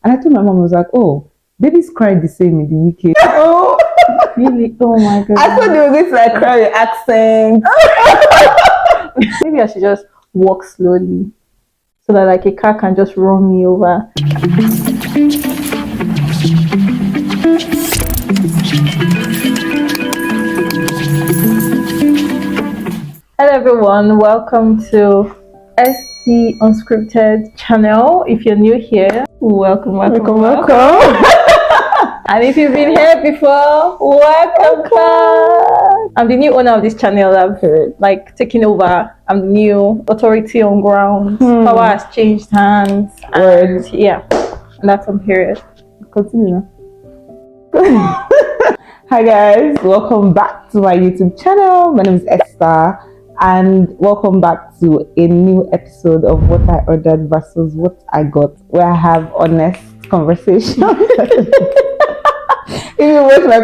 And I told my mom, I was like, oh, babies cry the same in the UK. Oh, Really? Oh my god. I thought they were going to like cry with accent. Maybe I should just walk slowly so that like a car can just run me over. Hello everyone, welcome to ST Unscripted channel. If you're new here, welcome. And if you've been here before, welcome back. I'm the new owner of this channel. I've like taken over. I'm the new authority on ground. Power has changed hands. And yeah, and that's on period. Continue. Hi guys, welcome back to my YouTube channel. My name is Esther, and welcome back to a new episode of What I Ordered versus What I Got, where I have honest conversations. If you watch my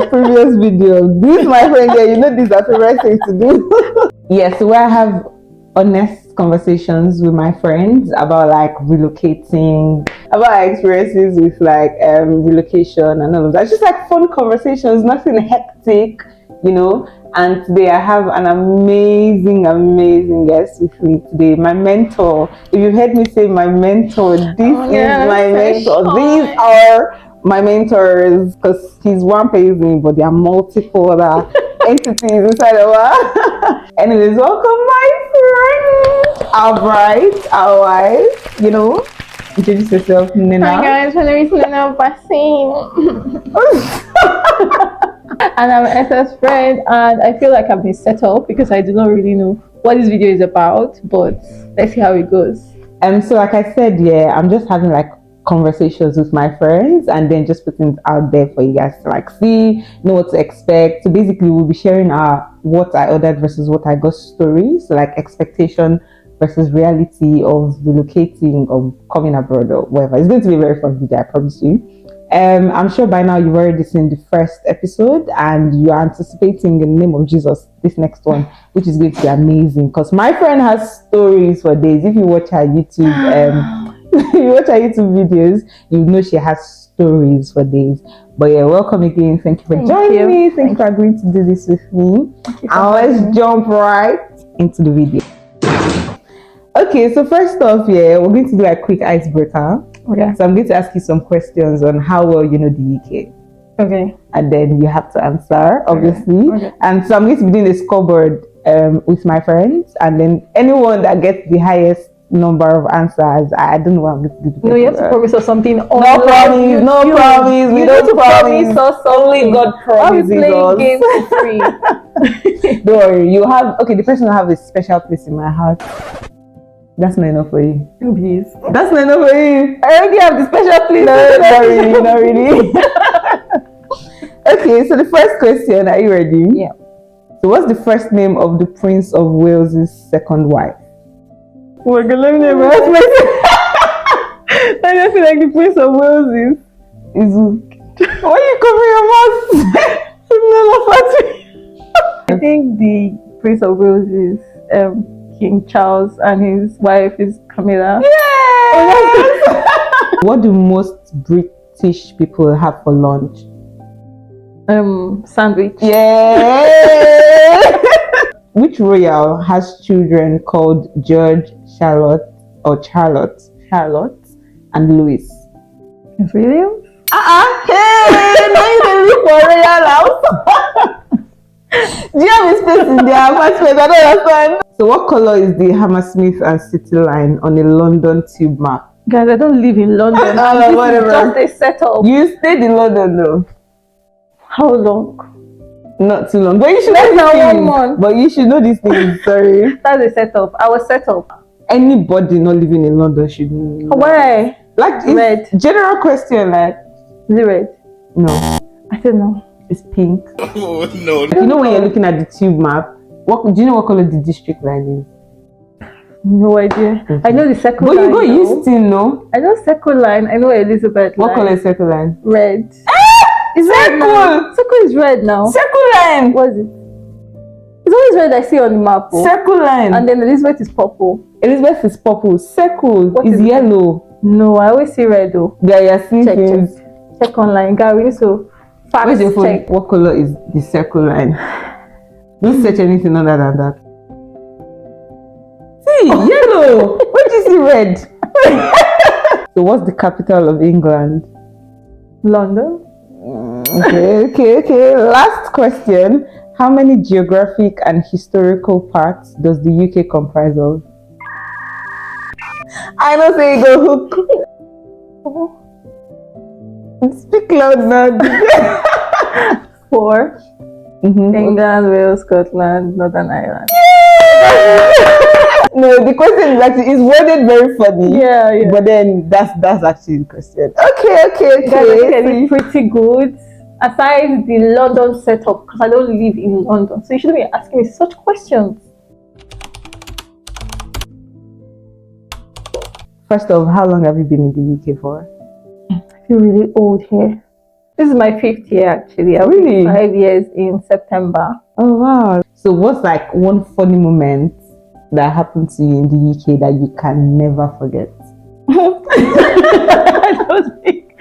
previous video, this, my friend, yeah, you know these are favorite things to do. Yes, where I have honest conversations with my friends about like relocating, about our experiences with like relocation and all of that. Just like fun conversations, nothing hectic, you know. And today I have an amazing guest with me today, my mentor. If you've heard me say my mentor, this is my mentor. These are my mentors, because he's one person, but there are multiple other entities inside of us. Anyways, welcome my friend, our bride, our wife, you know. Introduce yourself, Nina. Hi guys, my name is Nina Basim. And I'm Esther's friend, and I feel like I've been settled because I do not really know what this video is about, but let's see how it goes. So like I said, yeah, I'm just having like conversations with my friends and then just putting it out there for you guys to like see, know what to expect. So basically we'll be sharing our what I ordered versus what I got stories, so like expectation versus reality of relocating or coming abroad or whatever. It's going to be a very fun video, I promise you. I'm sure by now you've already seen the first episode and you are anticipating, in the name of Jesus, this next one, which is going to be amazing because my friend has stories for days. If you watch her YouTube videos, you know she has stories for days. But yeah, welcome again. Thank you for joining me. Thank you for agreeing to do this with me. And let's jump right into the video. Okay, so first off, yeah, we're going to do a quick icebreaker. Okay. So I'm going to ask you some questions on how well you know the UK. Okay. And then you have to answer, obviously. Okay. And so I'm going to be doing a scoreboard with my friends, and then anyone that gets the highest number of answers, I don't know what I'm going to do. No, you have to promise us something. No promise. We don't promise. Us only God promises playing us. games for free. Don't worry. You have the person will have a special place in my heart. That's not enough for you. Please. That's not enough for you. I already have the special place. No, not really. Okay, so the first question, are you ready? Yeah. So what's the first name of the Prince of Wales's second wife? Oh my God, let me never ask myself. I just feel like the Prince of Wales is why are you covering your mouth? I think the Prince of Wales is King Charles and his wife is Camilla. Yes! What do most British people have for lunch? Sandwich. Yeah. Which royal has children called George, Charlotte, and Louis? Prince William? Hey, now you can look for royal house. Do you have a space in there? I don't understand. So what color is the Hammersmith and City line on a London tube map? Guys, I don't live in London. This whatever. is just a setup. You stayed in London though. How long? Not too long. But you should Less know than these 1 things. month. But you should know these things. Sorry. That's a setup. I was set up. Anybody not living in London should know. Why? Like Red. General question, like Is it red? no, I don't know. it's pink. Oh no! You know when you're looking at the tube map, do you know what color the district line is? No idea. Okay. I know the circle But line. you got used to know. I know circle line. I know Elizabeth What line. color is circle line? Red. It's red now. Circle! Circle is red now. Circle line! What is it? It's always red I see on the map. Circle line. And then Elizabeth is purple. Elizabeth is purple. Circle What is is it? yellow. No, I always see red though. Yeah, you're seeing Check, things. check online. Guy, we need to fact Where's your phone? check. What color is the circle line? Don't search anything other than that. See, yellow. Where do you see red? So what's the capital of England? London. Okay. Last question. How many geographic and historical parts does the UK comprise of? I know, say you go hook. Speak loud now. 4. Mhm. England, Wales, Scotland, Northern Ireland. No, the question is actually worded very funny. Yeah. But then that's actually the question. Okay. You guys are getting pretty good. Aside the London setup, because I don't live in London, so you shouldn't be asking me such questions. First off, how long have you been in the UK for? I feel really old here. This is my 5th year actually. I will be 5 years in September. Oh wow. So what's like one funny moment that happened to you in the UK that you can never forget?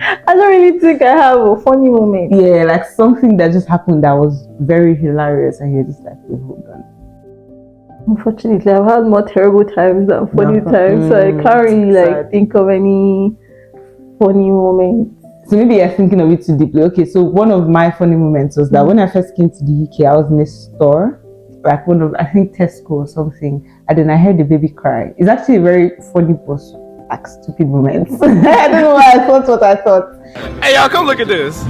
I don't really think I have a funny moment. Yeah, like something that just happened that was very hilarious and you're just like, wait, hold on. Unfortunately, I've had more terrible times than funny times, so I can't really like think of any funny moments. So maybe you're thinking of it too deeply. Okay, so one of my funny moments was that when I first came to the UK, I was in a store, like one of, I think Tesco or something, and then I heard the baby cry. It's actually a very funny but like stupid moment. I don't know why I thought what I thought. Hey y'all, come look at this.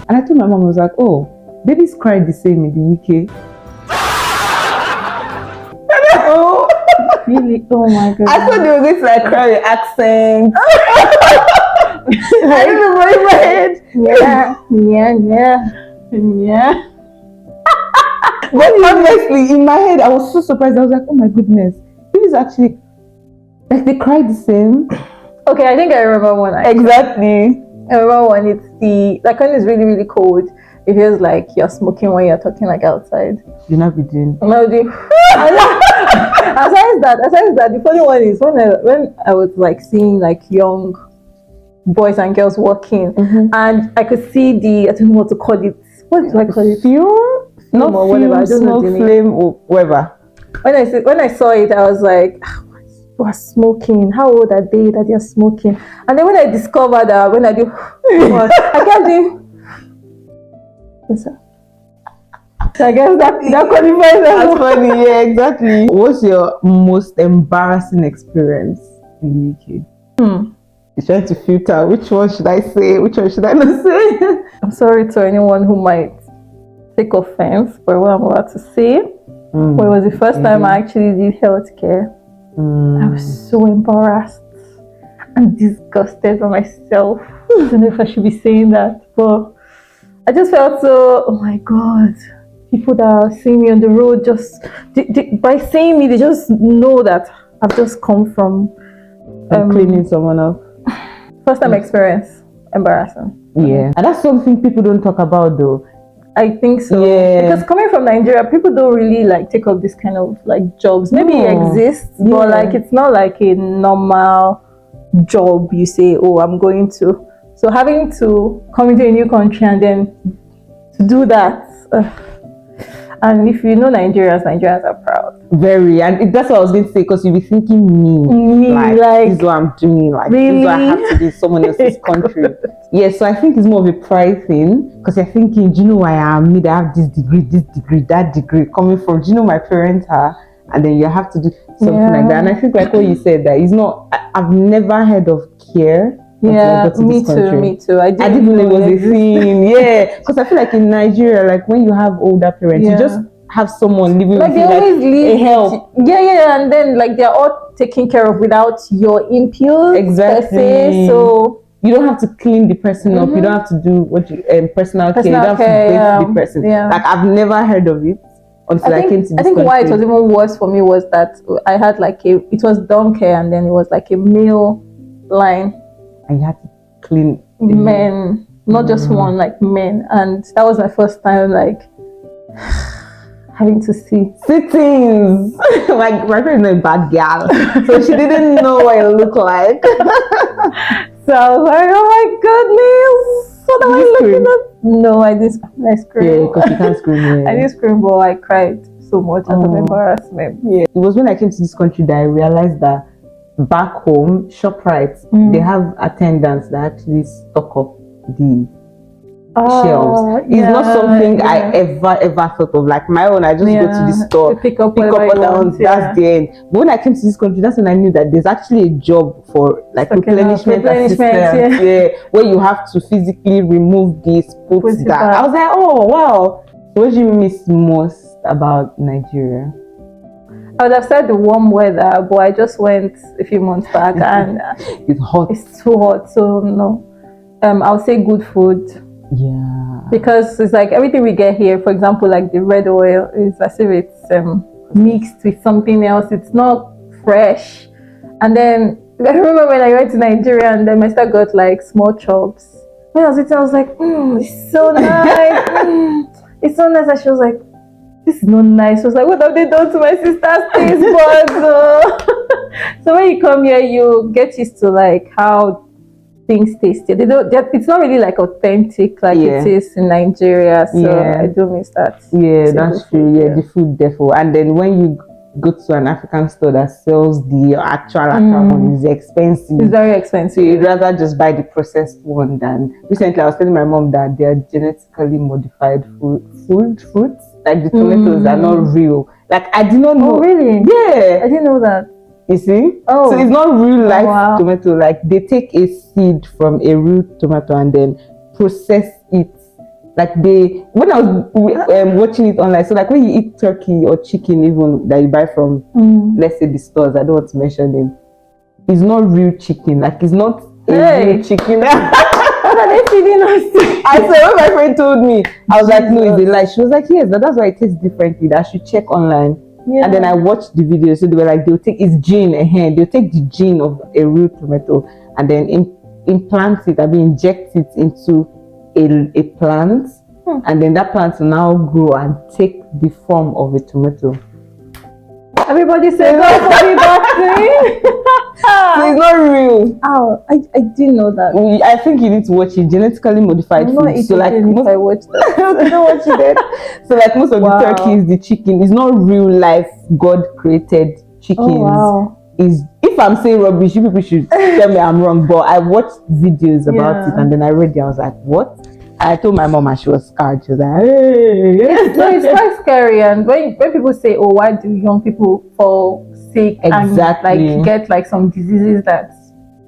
And I told my mom, I was like, oh, babies cry the same in the UK. Oh, Really? Oh my god. I thought they were going to like cry with accent. I don't know why in my head. Yeah. But honestly, in my head, I was so surprised. I was like, oh my goodness, babies actually, like they cry the same. Okay, I think I remember one. Exactly. I remember when it's like when it's really, really cold, it feels like you're smoking when you're talking like outside. You're not be doing. Aside that, the funny one is when I was like seeing like young boys and girls walking, and I could see I don't know what to call it. What do I call it? Fume? Not or whatever. I don't know smoke, the name. flame, or whatever. When I saw it, I was like, you are smoking. How old are they that they are smoking? And then when I discovered that when I do, I kept doing. What's that? So I guess that qualifies. That's funny. Yeah, exactly. What's your most embarrassing experience in the UK? You're trying to filter which one should I say, which one should I not say. I'm sorry to anyone who might take offense by what I'm about to say. But it was the first time I actually did healthcare. I was so embarrassed and disgusted by myself. I don't know if I should be saying that, but I just felt so, oh my god, people that are seeing me on the road by seeing me, they just know that I've just come from Cleaning someone up. first time experience. Embarrassing. Yeah. And that's something people don't talk about though. I think so. Yeah. Because coming from Nigeria, people don't really like take up this kind of like jobs. Maybe it exists, but like it's not like a normal job you say, oh, I'm going to. So having to come into a new country and then to do that. And if you know Nigerians are proud. Very. And that's what I was going to say, because you'll be thinking me like this is what I'm doing, like really? This is what I have to do in someone else's country. Yeah, so I think it's more of a pride thing, because you're thinking, do you know who I am? Me, that have this degree, that degree coming from, do you know my parents are? And then you have to do something like that. And I think like what you said, that it's not, I've never heard of care. Yeah, me too. I didn't know it was a thing. Yeah, because I feel like in Nigeria, like when you have older parents, you just have someone living like with they you, always like leave a help. Yeah, and then like they're all taken care of without your input. Exactly. Per se, so you don't have to clean the person up. You don't have to do what you personal care. You don't have to date the person. Yeah. Like I've never heard of it until I came to this I think country. why it was even worse for me was that I had like it was dorm care, and then it was like a male line. And you had to clean men, not just one, like men. And that was my first time like having to sit. Sittings. My friend is a bad girl, so she didn't know what it looked like. So I was like, oh my goodness, what am I looking at? No, I didn't. I screamed. Yeah, because you can't scream. Yeah. I didn't scream, but I cried so much out of embarrassment. Yeah, it was when I came to this country that I realized that back home, ShopRite, they have attendants that actually stock up the shelves. It's not something I ever thought of. Like my own, I just go to the store, pick up what I whatever want. That's the end. But when I came to this country, that's when I knew that there's actually a job for like replenishment assistance, where you have to physically remove this, put that. I was like, oh wow. So what do you miss most about Nigeria? I would have said the warm weather, but I just went a few months back and it's hot. It's too hot, so no. I'll say good food. Yeah. Because it's like everything we get here, for example, like the red oil, is as if it's mixed with something else. It's not fresh. And then I remember when I went to Nigeria and then my sister got like small chops. When I was eating, I was like, it's so nice. It's so nice. And she was like, this is not nice. I was like, what have they done to my sister's taste buds? So when you come here, you get used to like how things taste. It's not really like authentic like it is in Nigeria. So I do miss that. Yeah, that's true. The food therefore. And then when you go to an African store that sells the actual one, is expensive. It's very expensive. So you'd rather just buy the processed one than. Recently, I was telling my mom that they are genetically modified fruits. Like the tomatoes are not real. Like I did not know. Oh really? Yeah, I didn't know that. You see? Oh. So it's not real life tomato. Like they take a seed from a real tomato and then process it. Like when I was watching it online, so like when you eat turkey or chicken, even that you buy from, let's say the stores, I don't want to mention them, it's not real chicken. Like it's not a real chicken. What are they feeding us? I said when my friend told me, I was like, no, it's a lie. She was like, yes, that's why it tastes differently. That I should check online. Yeah. And then I watched the video, so they were like, they'll take its gene they'll take the gene of a real tomato and then implant it, inject it into a plant, and then that plant will now grow and take the form of a tomato. Everybody say no for the vaccine. So it's not real. Oh, I didn't know that. I think you need to watch it. Genetically modified food. So like most I watched that. You don't watch it. So like most of the turkeys, the chicken is not real life God created chickens. Oh, wow. If I'm saying rubbish, you people should tell me I'm wrong. But I watched videos about it and then I read it. I was like, what? I told my mom and she was scared. She was like, hey. No, it's quite scary. And when people say, oh, why do young people fall sick and like get like some diseases that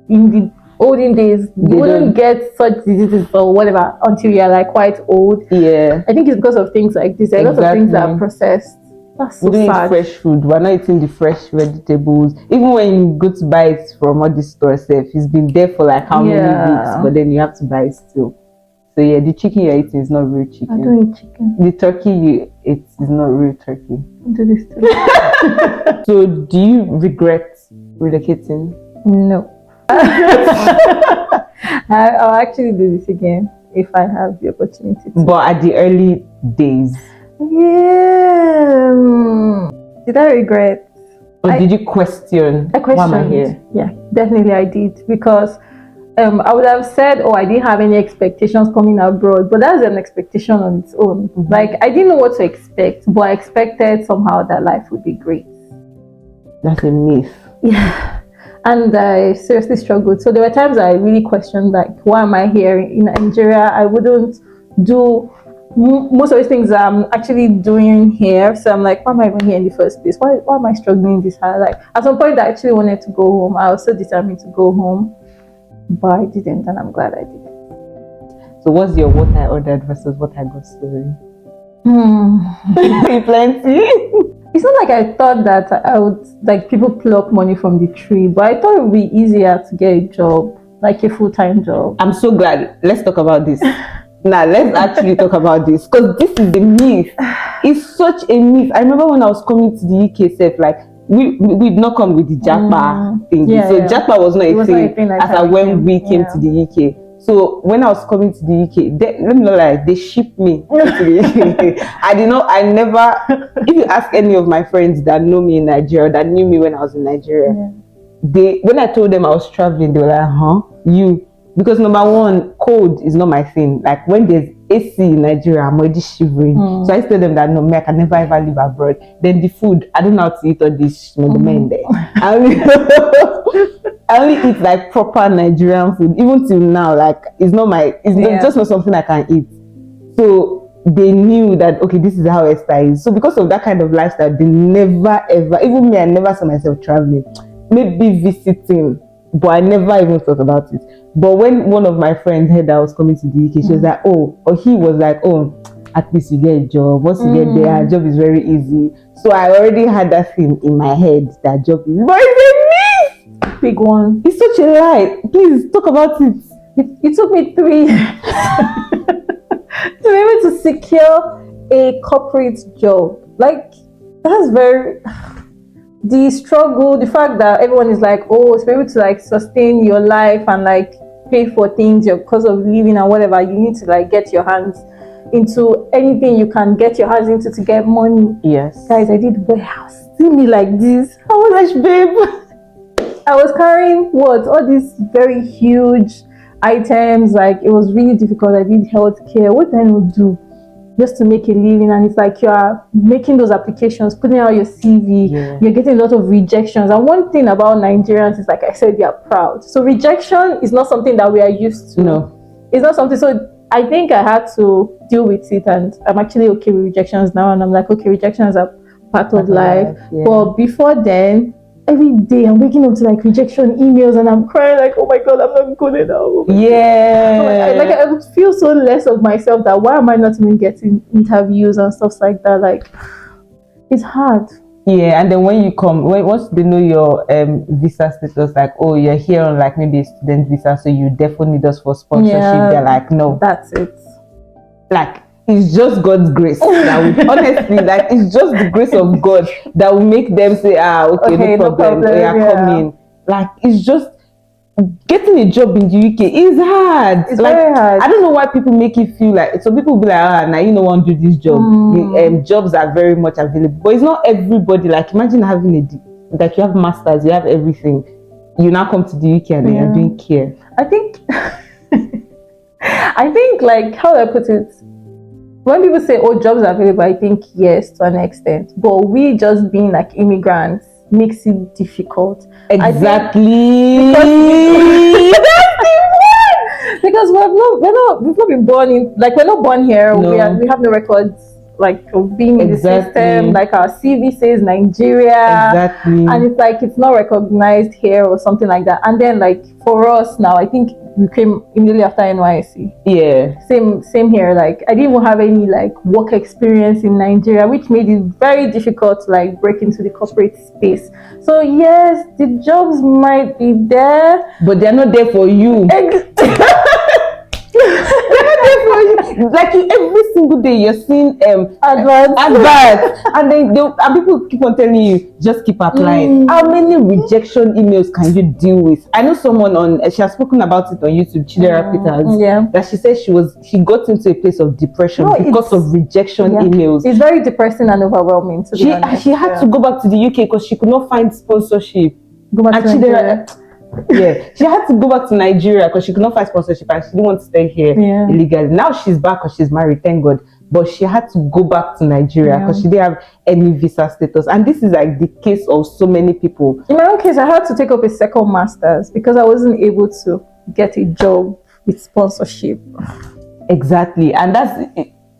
in the olden days you wouldn't get such diseases or whatever until you're like quite old. Yeah. I think it's because of things like this. A lot of things that are processed. That's so sad. Fresh food. We're not eating the fresh vegetables. Even when you go to buy it from all these stores, it's been there for like how many weeks, but then you have to buy it still. So yeah, the chicken you're eating is not real chicken. I don't eat chicken. The turkey you eat is not real turkey. Don't do this to me. So do you regret relocating? No. I'll actually do this again if I have the opportunity to. But at the early days? Yeah. Did I regret? Or did you question? I questioned. Why am I here? Yeah, definitely I did, because I would have said, oh, I didn't have any expectations coming abroad, but that's an expectation on its own. Like, I didn't know what to expect, but I expected somehow that life would be great. That's a myth. Yeah. And I seriously struggled. So there were times I really questioned, like, why am I here in Nigeria? I wouldn't do most of the things I'm actually doing here. So I'm like, why am I even here in the first place? Why am I struggling this hard? Like, at some point I actually wanted to go home. I was so determined to go home. But I didn't, and I'm glad I did. So what's your what I ordered versus what I got story? Plenty. It's not like I thought that I would, like, people pluck money from the tree, but I thought it would be easier to get a job, like a full-time job. I'm so glad. Let's talk about this. Now, let's actually talk about this, because this is the myth. It's such a myth. I remember when I was coming to the UK, like, we'd not come with the Japa thing. So Japa was not a thing as when we came to the UK. So when I was coming to the UK, let me know, like, they shipped me to the UK. I never, if you ask any of my friends that know me in Nigeria, that knew me when I was in Nigeria, when I told them I was traveling, they were like, huh? You? Because number one, cold is not my thing. Like when there's AC in Nigeria, I'm already shivering. So I told them that no, me, I can never ever live abroad. Then the food, I don't know how to eat all this the men there. I only eat like proper Nigerian food. Even till now, like it's just not something I can eat. So they knew that okay, this is how Esther is. So because of that kind of lifestyle, they never ever, even me, I never saw myself traveling. Maybe visiting, but I never even thought about it. But when one of my friends heard that I was coming to the UK, she was like, oh, or he was like, oh, at least you get a job. Once you get there, a job is very easy. So I already had that thing in my head that job is, but it's a myth. Big one. It's such a lie. Please talk about it. It took me 3 years to be able to secure a corporate job. Like, that's very... The struggle, the fact that everyone is like, oh, to be able to like sustain your life and like pay for things, your cost of living and whatever, you need to like get your hands into anything you can get your hands into to get money. Yes. Guys, I did warehouse. See me like this. I was like, babe. I was carrying all these very huge items. Like, it was really difficult. I did healthcare. What then would do? Just to make a living, and it's like you are making those applications, putting out your CV, you're getting a lot of rejections. And one thing about Nigerians is, like I said, they are proud. So rejection is not something that we are used to. No, it's not something. So I think I had to deal with it, and I'm actually okay with rejections now. And I'm like, okay, rejections are part of life. But before then, every day I'm waking up to like rejection emails, and I'm crying like, oh my god, I'm not good enough. I would feel so less of myself, that why am I not even getting interviews and stuff like that? Like, it's hard. Yeah, and then when you come, once they know your visa status, like, oh, you're here on like maybe a student visa, so you definitely need us for sponsorship. They're like, no, that's it. Like, it's just God's grace that would, honestly, like, it's just the grace of God that will make them say, okay, no problem. Come in. Like, it's just getting a job in the UK is hard. It's like, very hard. I don't know why people make it feel like, some people be like, now you don't want to do this job. Jobs are very much available, but it's not everybody. Like, imagine having like, you have masters, you have everything. You now come to the UK and then you're doing care. I think, like, how do I put it? When people say, oh, jobs are available, I think yes, to an extent. But we just being like immigrants makes it difficult. Exactly. Because we've not been born in, like, we're not born here. No. We have no records like of being in the system. Like, our CV says Nigeria. Exactly. And it's like, it's not recognized here or something like that. And then, like, for us now, I think we came immediately after NYSC. Yeah. Same here. Like, I didn't even have any like work experience in Nigeria, which made it very difficult to like break into the corporate space. So yes, the jobs might be there, but they're not there for you. Like, every single day you're seeing adverts, and then people keep on telling you just keep applying. How many rejection emails can you deal with? I know someone she has spoken about it on YouTube, Chidera Peters, that she said she got into a place of depression because of rejection emails. It's very depressing and overwhelming, to be honest. She had to go back to the UK because she could not find sponsorship. She had to go back to Nigeria because she could not find sponsorship and she didn't want to stay here illegally. Now she's back because she's married, thank God. But she had to go back to Nigeria because she didn't have any visa status. And this is like the case of so many people. In my own case, I had to take up a second master's because I wasn't able to get a job with sponsorship. Exactly. And that's,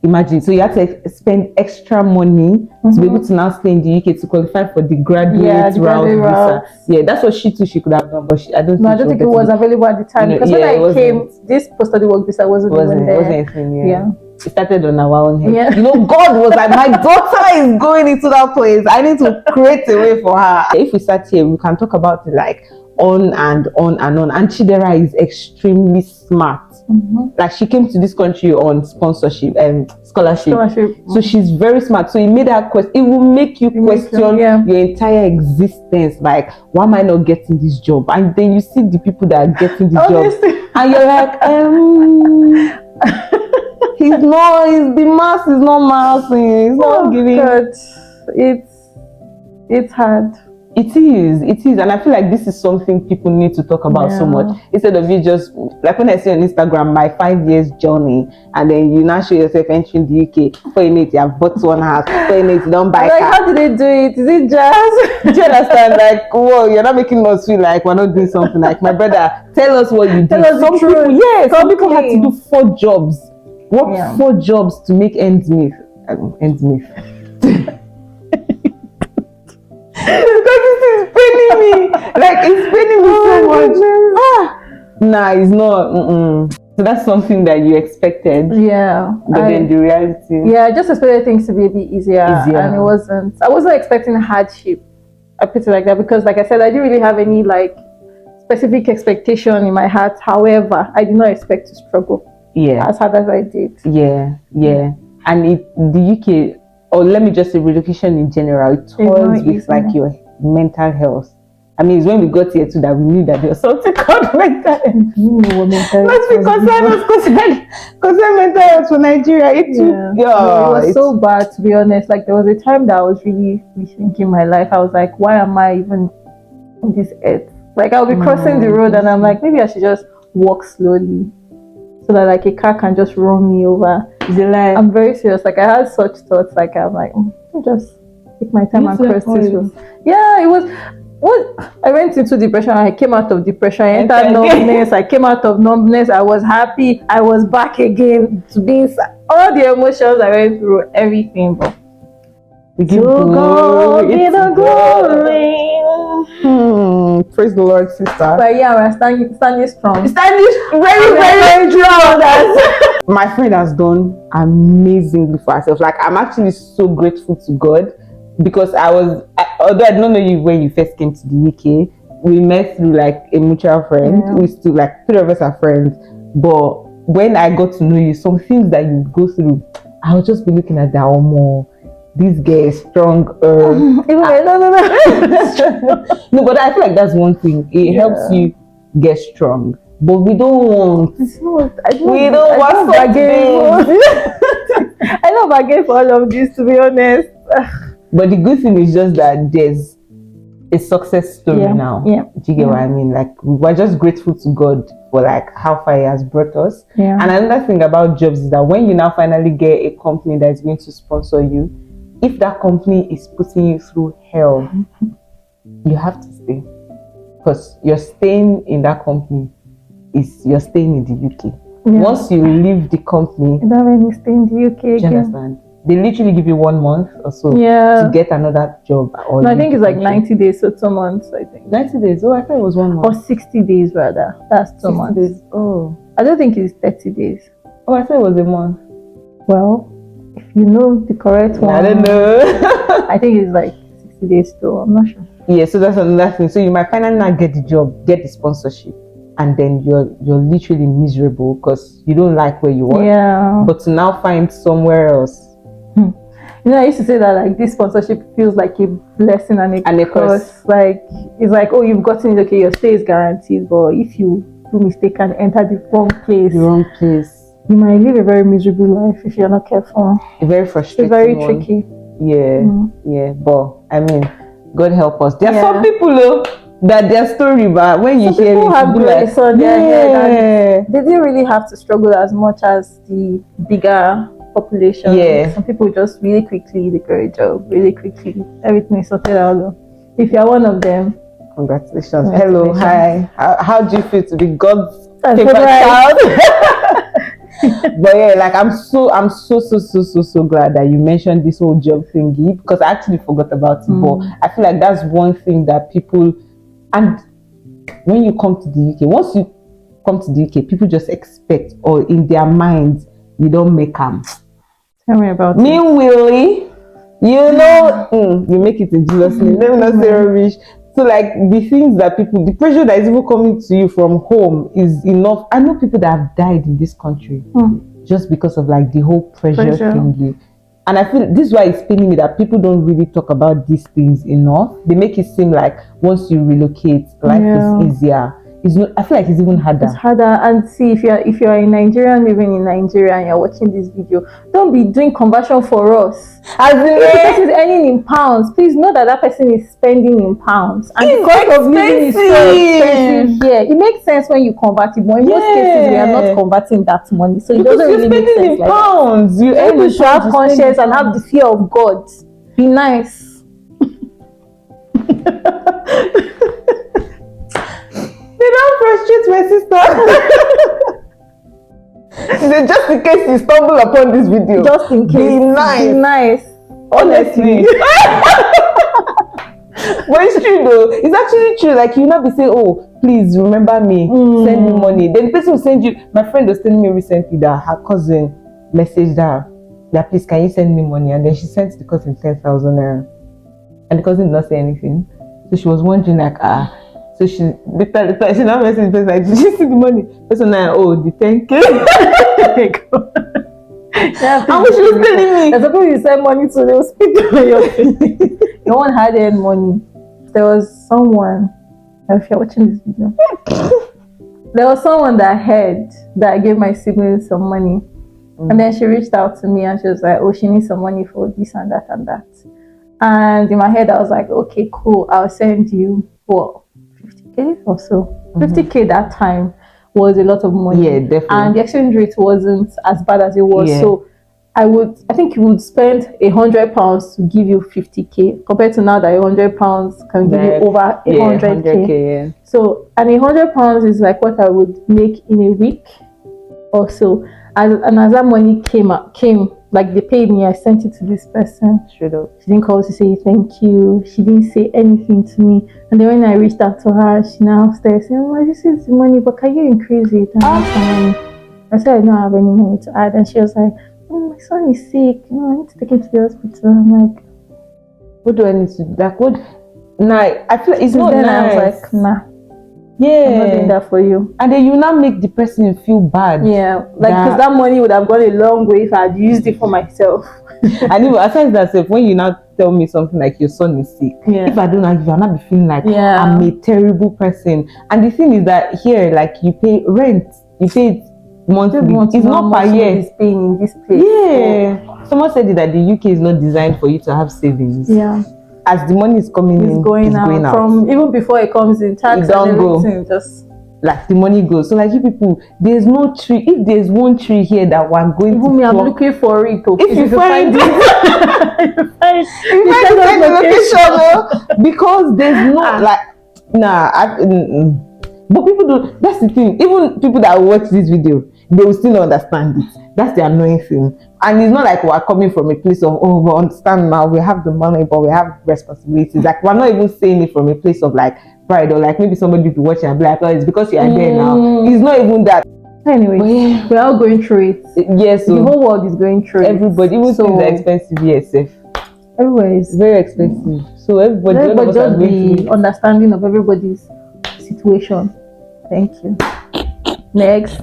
imagine, so you have to spend extra money to be able to now stay in the UK to qualify for the graduate route visa. Yeah, that's what she could have done, but I don't think it was available at the time. Because when I came, this post-study work visa wasn't even there. It started on our own head. You know, God was like, my daughter is going into that place. I need to create a way for her. If we start here, we can talk about it like, on and on and on. And Chidera is extremely smart. Like she came to this country on sponsorship and scholarship. So she's very smart. So it made her question. It will make you question your entire existence. Like, why am I not getting this job? And then you see the people that are getting the job, and you're like, the mass is not massing. It's not giving. God. It's hard. It is, and I feel like this is something people need to talk about so much, instead of you just, like when I see on Instagram my 5 years journey, and then you now show yourself entering the UK, for in it you have bought one house, for in it you don't buy like car. how did they do it? Is it just Do you understand? Like, whoa, you're not making us feel like we're not doing something. Like, my brother, tell us what you do. Tell us the truth. Some people had to do 4 jobs, work 4 jobs to make ends meet. Because this is paining me. Like, it's paining me so much. Nah, it's not. So that's something that you expected. Yeah. But then the reality. Yeah, I just expected things to be a bit easier. And it wasn't. I wasn't expecting hardship. I put it like that because, like I said, I didn't really have any like specific expectation in my heart. However, I did not expect to struggle. Yeah. As hard as I did. Yeah. And the UK, or let me just say relocation in general, it toys with like your mental health. I mean, it's when we got here too that we knew that there was something called mental health. Let's be concerned mental health for Nigeria. It was so bad, to be honest. Like, there was a time that I was really rethinking my life. I was like, why am I even on this earth? Like, I'll be crossing the road and I'm like, maybe I should just walk slowly so that like a car can just run me over. I'm very serious. Like, I had such thoughts. Like, I'm like, I'll just take my time and cross this road. Yeah, it was. I went into depression. I came out of depression. I entered numbness. I came out of numbness. I was happy. I was back again to being all the emotions I went through, everything. But God be the glory. Praise the Lord, sister. But yeah, we're standing strong. Standing very, very strong. My friend has done amazingly for herself. Like, I'm actually so grateful to God because although I don't know you when you first came to the UK, we met through like a mutual friend. We still, like, 3 of us are friends. But when I got to know you, some things that you go through, I would just be looking at that more. This girl is strong. No, but I feel like that's one thing. It helps you get strong. But we don't want. I don't bargain for all of this, to be honest. But the good thing is just that there's a success story now. Do you get what I mean? Like, we're just grateful to God for like how far He has brought us. And another thing about jobs is that when you now finally get a company that is going to sponsor you, if that company is putting you through hell, you have to stay. Because you're staying in that company you're staying in the UK. Once you leave the company, you don't really stay in the UK again. Do you understand? They literally give you 1 month or so to get another job. I think it's like 90 days, so 2 months, I think. 90 days? Oh, I thought it was 1 month. Or 60 days rather. That's 2 months. Days. Oh. I don't think it's 30 days. Oh, I thought it was a month. Well, if you know the correct one. I don't know. I think it's like 60 days too. I'm not sure. Yeah, so that's another thing. So you might finally not get the job, get the sponsorship, and then you're literally miserable because you don't like where you are. Yeah. But to now find somewhere else. You know, I used to say that like this sponsorship feels like a blessing and a curse. Like, it's like, oh, you've gotten it, okay, your stay is guaranteed, but if you do mistake and enter the wrong place, you might live a very miserable life if you're not careful. A very frustrating It's very tricky. Yeah, but I mean, God help us. There are some people though that their story, but when you hear it, have grace on their head, and they didn't really have to struggle as much as the bigger population. Some people just really quickly they get a job, really quickly. Everything is sorted out. If you're one of them, congratulations. Hello, hi. How do you feel to be God's favorite child? But yeah, like I'm so glad that you mentioned this whole job thingy because I actually forgot about it. But I feel like that's one thing that people, and when you come to the UK, once you come to the UK, people just expect, or in their minds, you don't make them. Tell me about me, Willie. You know, you make it in Jesus' name. Let me not say rubbish. So like the things that the pressure that is even coming to you from home is enough. I know people that have died in this country just because of like the whole pressure thingy. And I feel this is why it's paining me that people don't really talk about these things enough. They make it seem like once you relocate, life is easier. It's not, I feel like it's even harder. It's harder. And see, if you're a Nigerian living in Nigeria and you're watching this video, don't be doing conversion for us. As in, if the person is earning in pounds, please know that person is spending in pounds. And the cost of living is so expensive here. It makes sense when you convert it, but in most cases we are not converting that money, so it doesn't really make sense. Like pounds, you should have conscience and have the fear of God. Be nice. They don't frustrate my sister. Just in case you stumble upon this video. Just in case. Be nice. Be nice. Honestly. But it's true though. It's actually true. Like you not be saying, oh, please remember me. Send me money. Then the person will send you. My friend was telling me recently that her cousin messaged her that please can you send me money? And then she sent the cousin 10,000 naira. And the cousin did not say anything. So she was wondering like, so she now messaged me like, did you see the money? Person now, oh, the 10K. And what she was telling me, there's people you send money to, they will speak to you. No one had any money. There was someone, if you're watching this video, there was someone that heard that I gave my siblings some money. And then she reached out to me and she was like, oh, she needs some money for this and that and that. And in my head, I was like, okay, cool, I'll send you what, 50K or so. 50K that time was a lot of money. Yeah, definitely. And the exchange rate wasn't as bad as it was. Yeah. So I think you would spend £100 to give you 50K compared to now that £100 can give you over 100K. Yeah. So, and £100 is like what I would make in a week or so. And as that money came, like they paid me, I sent it to this person. Straight up. She didn't call to say thank you. She didn't say anything to me. And then when I reached out to her, she now started saying, oh, this is the money, but can you increase it? And I said, I don't have any money to add. And she was like, oh, my son is sick. You know, I need to take him to the hospital. I'm like, what do I need to do? Like, what? Nah, I feel like it's not nice. I was like, nah. Yeah, I'm not doing that for you. And then you now make the person feel bad. Yeah, like because that money would have gone a long way if I had used it for myself. And even aside that, when you now tell me something like your son is sick, if I don't know, you'll not be feeling like I'm a terrible person. And the thing is that here, like you pay rent, you pay it monthly. It's not per year. Is paying in this place. Yeah, someone said that the UK is not designed for you to have savings. Yeah. As the money is coming in, it's going out. From even before it comes in, tax and everything, just like the money goes. So like you people, there's no tree. If there's one tree here that I'm going to pluck, I'm looking for it. If you find it, you find the location, because there's no but people do. That's the thing. Even people that watch this video, they will still not understand it. That's the annoying thing. And it's not like we're coming from a place of, oh, we understand now, we have the money, but we have responsibilities. Like, we're not even saying it from a place of like pride, or like maybe somebody to watch and be like, oh, it's because you are there now. It's not even that. Anyway, we're all going through it. Yes. The whole world is going through everybody, it. Even things are expensive, yes. Everywhere is very expensive. So everybody just be understanding of everybody's situation. Thank you. Next.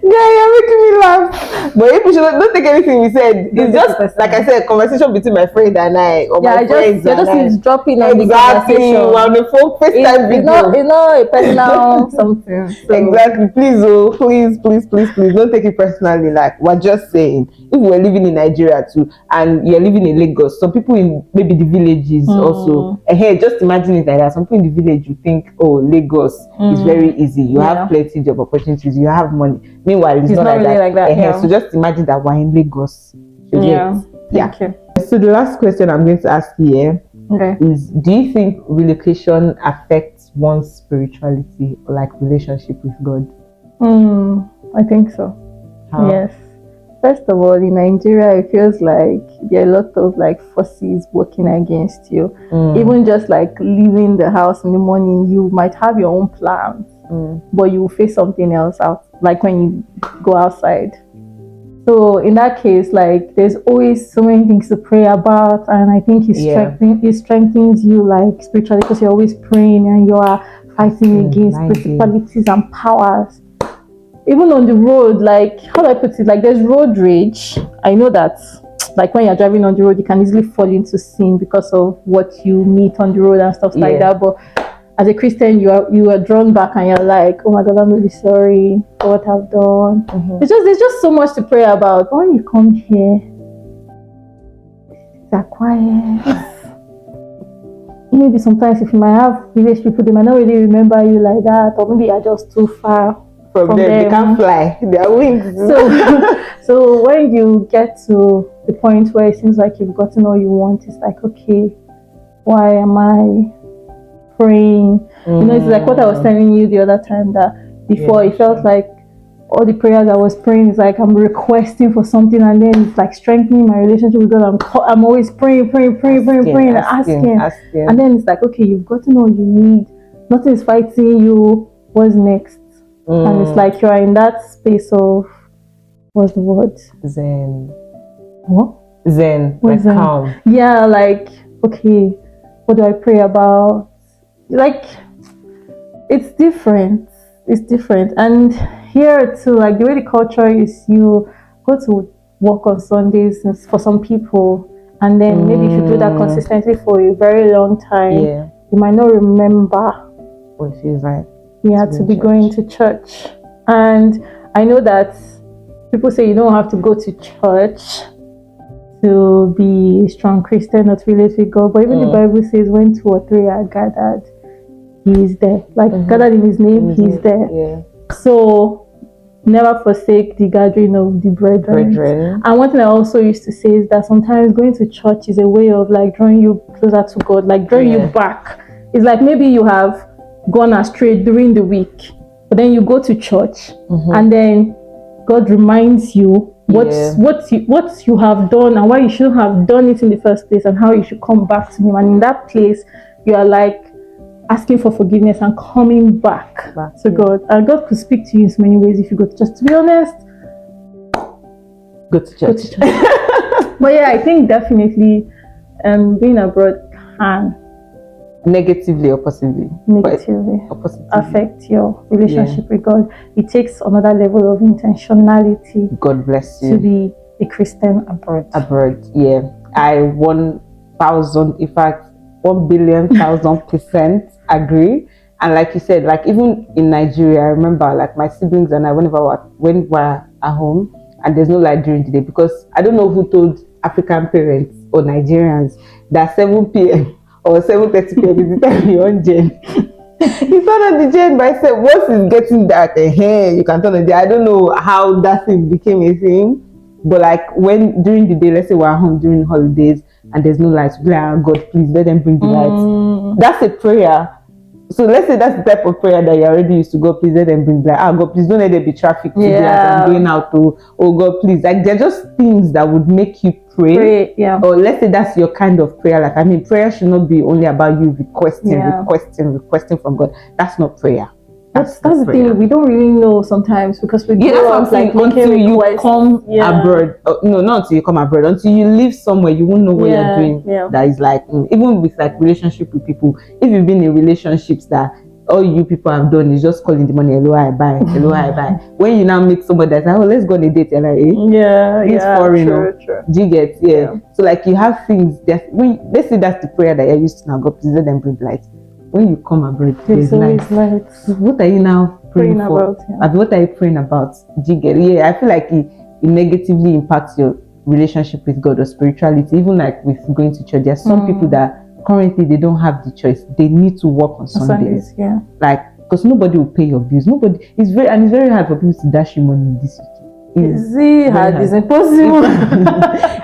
Yeah, you're making me laugh. But if you should don't take anything we said. It's just like I said, conversation between my friend and I, or my friends. You're just dropping on the conversation. On the phone, FaceTime video. It's not a personal something. So. Exactly. Please, don't take it personally. Like we're just saying, if we're living in Nigeria too, and you're living in Lagos, some people in maybe the villages also. Hey, just imagine it like that. Some people in the village you think, oh, Lagos is very easy. You have plenty of opportunities. You have money. Meanwhile, it's not really like that. So just imagine that we're in Lagos. Yeah. So the last question I'm going to ask you is: do you think relocation affects one's spirituality or like relationship with God? I think so. How? Yes. First of all, in Nigeria, it feels like there are a lot of like forces working against you. Even just like leaving the house in the morning, you might have your own plans. But you will face something else out, like when you go outside. So in that case, like there's always so many things to pray about, and I think it strengthens you like spiritually because you're always praying and you are fighting against principalities and powers. Even on the road, like how do I put it? Like there's road rage. I know that like when you're driving on the road, you can easily fall into sin because of what you meet on the road and stuff like that. But as a Christian, you are drawn back and you're like, oh my God, I'm really sorry for what I've done. There's just so much to pray about. But when you come here, they're quiet. Maybe sometimes if you might have village people, they might not really remember you like that, or maybe you're just too far from them. They can't fly. Their wings. So when you get to the point where it seems like you've gotten all you want, it's like, okay, why am I praying? It's like what I was telling you the other time, that before it felt like all the prayers I was praying is like I'm requesting for something, and then it's like strengthening my relationship with God. I'm always praying, and asking. And then it's like, okay, you've gotten all you need, nothing is fighting you, what's next? And it's like you're in that space of, what's the word? Zen. What? Zen. Like Zen? Calm. Yeah, like, okay, what do I pray about? Like, it's different. And here too, like the way the culture is, you go to work on Sundays for some people, and then maybe if you do that consistently for a very long time, you might not remember what it feels like. You had to be going to church. And I know that people say you don't have to go to church to be a strong Christian or to relate with God, but even the Bible says when 2 or 3 are gathered, He is there. Like gathered in His name, He's there. So never forsake the gathering of the brethren. And one thing I also used to say is that sometimes going to church is a way of like drawing you closer to God, like drawing you back. It's like maybe you have gone astray during the week, but then you go to church and then God reminds you what you have done and why you shouldn't have done it in the first place, and how you should come back to Him. And in that place, you are like asking for forgiveness and coming back to God. And God could speak to you in so many ways if you go to church. To be honest, go to church. But yeah, I think definitely being abroad can negatively or positively affect your relationship with God. It takes another level of intentionality. God bless you. To be a Christian abroad. I 1,000, in fact 1,000,000% agree. And like you said, like even in Nigeria, I remember like my siblings and I, whenever when we're at home and there's no light during the day, because I don't know who told African parents or Nigerians that 7 p.m. or 7:30 p.m. is the time you're on gen. You turn on the gen by say, once it's getting dark, you can turn on the. I don't know how that thing became a thing, but like when during the day, let's say we're at home during holidays and there's no lights, we're like, oh God, please let them bring the lights. That's a prayer. So let's say that's the type of prayer that you're already used to. God, please let them bring the light. Oh God, please don't let there be traffic today as I'm going out to. Oh God, please. Like they're just things that would make you pray. Or let's say that's your kind of prayer. Like, I mean, prayer should not be only about you requesting from God. That's not prayer. That's the thing. We don't really know sometimes because we grow up like until you come abroad. No, not until you come abroad. Until you live somewhere, you won't know what you're doing. That is like even with like relationship with people. If you've been in relationships that all you people have done is just calling the money, hello, I buy, hello, I buy. When you now meet somebody that's like, oh, let's go on a date, you're like, it's foreign. True. Do you get? So like you have things that let's say that's the prayer that you're used to now. God, please let them bring light. When you come abroad, there's light. What are you now praying for? What are you praying about? Do you get? I feel like it negatively impacts your relationship with God or spirituality. Even like with going to church, there are some people that currently they don't have the choice. They need to work on Sundays. Like because nobody will pay your bills. Nobody. It's very hard for people to dash you money in this week. It's impossible.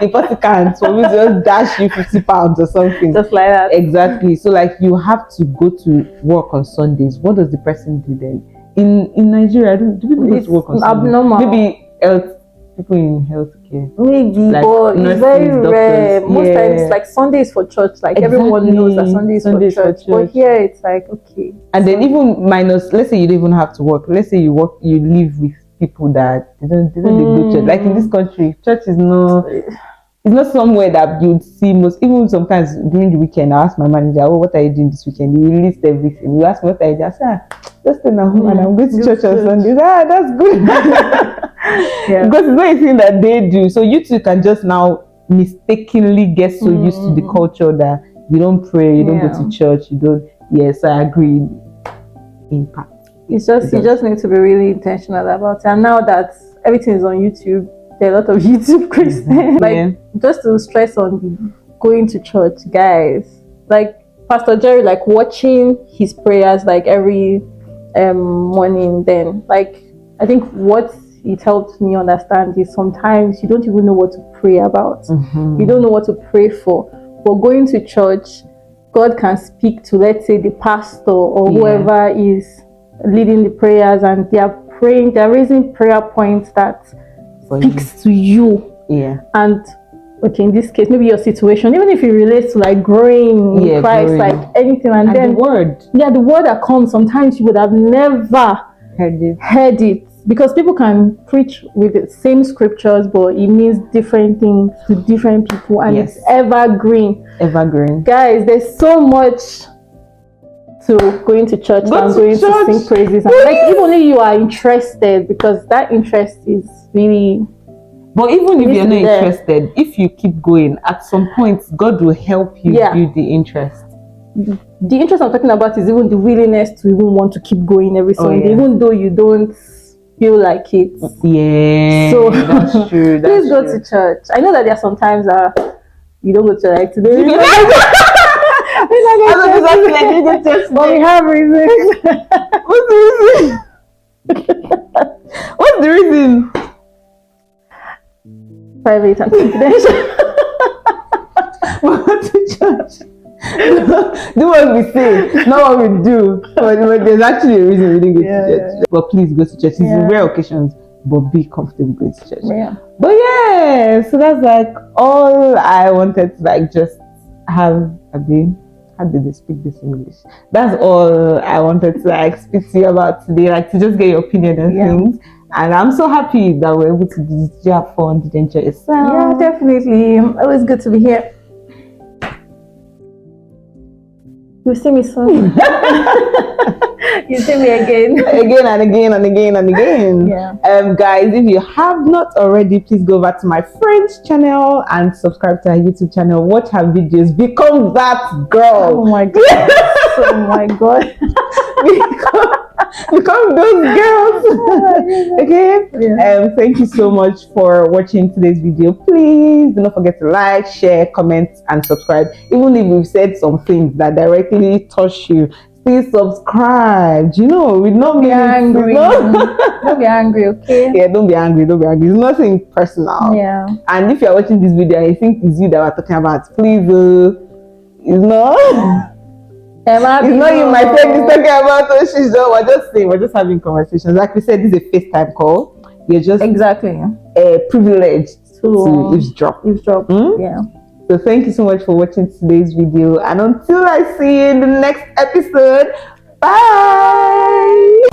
Impossible can't. So we just dash you £50 or something. Just like that. Exactly. So like you have to go to work on Sundays. What does the person do then? In Nigeria, do people go to work on Sundays? Abnormal. Maybe people in healthcare. Maybe, like but it's very rare. Most times, like Sundays for church, like everyone knows that Sundays for church. But here, it's like okay. And then even minus, let's say you don't even have to work. Let's say you live with people that they don't dey go church. Like in this country, church is no. It's not somewhere that you'd see most. Even sometimes during the weekend, I ask my manager, "Oh, what are you doing this weekend?" He will list everything. You ask me what I do, I say, "Just stay at home and I'm going to church on Sundays." That's good. Yeah. Because it's not a thing that they do. So you two can just now mistakenly get so used to the culture that you don't pray, you don't go to church, you don't. Yes, I agree. Impact. It's just you just need to be really intentional about it. And now that everything is on YouTube, there are a lot of YouTube Christians. Like just to stress on going to church, guys. Like Pastor Jerry, like watching his prayers like every morning. Then, like I think what it helped me understand is sometimes you don't even know what to pray about. You don't know what to pray for. But going to church, God can speak to, let's say, the pastor or whoever is leading the prayers, and they are praying, they're raising prayer points that speaks to you. And okay, in this case, maybe your situation, even if it relates to like growing in Christ, like anything, and then the word. The word that comes, sometimes you would have never heard it. Because people can preach with the same scriptures, but it means different things to different people, and it's evergreen. Guys, there's so much to going to church and going to sing praises. And like, if only you are interested, because that interest is really. But even if you're not interested, if you keep going, at some point, God will help you build the interest. The interest I'm talking about is even the willingness to even want to keep going every Sunday, even though you don't feel like it. So that's true. Please go to church. I know that there are some times you don't go to like today. But we have reasons. What's the reason? What's the reason? Private and confidential. Go to church. Do what we say, not what we do. But there's actually a reason we didn't go to church. But please go to church. It's in rare occasions, but be comfortable going to church. But so that's like all I wanted to like just have a day. How did they speak this in English? That's all I wanted to like speak to you about today, like to just get your opinion on things. And I'm so happy that we're able to do this. Did you have fun? Did you enjoy yourself? Yeah, definitely. Always good to be here. You see me soon. You see me again. Again and again and again and again. Guys, if you have not already, please go over to my friend's channel and subscribe to her YouTube channel. Watch her videos. Become that girl. Oh my god. Oh my god. Become those girls. Okay. Thank you so much for watching today's video. Please do not forget to like, share, comment, and subscribe. Even if we've said some things that directly touch you, please subscribe. You know, we don't be angry. Don't be angry, okay? Yeah, don't be angry. It's nothing personal. Yeah. And if you're watching this video and you think it's you that we're talking about, please, it's not. It's not you, my friend is talking about. We're just saying, we're just having conversations. Like we said, this is a FaceTime call. You're just privileged to eavesdrop. Yeah. So thank you so much for watching today's video, and until I see you in the next episode, bye.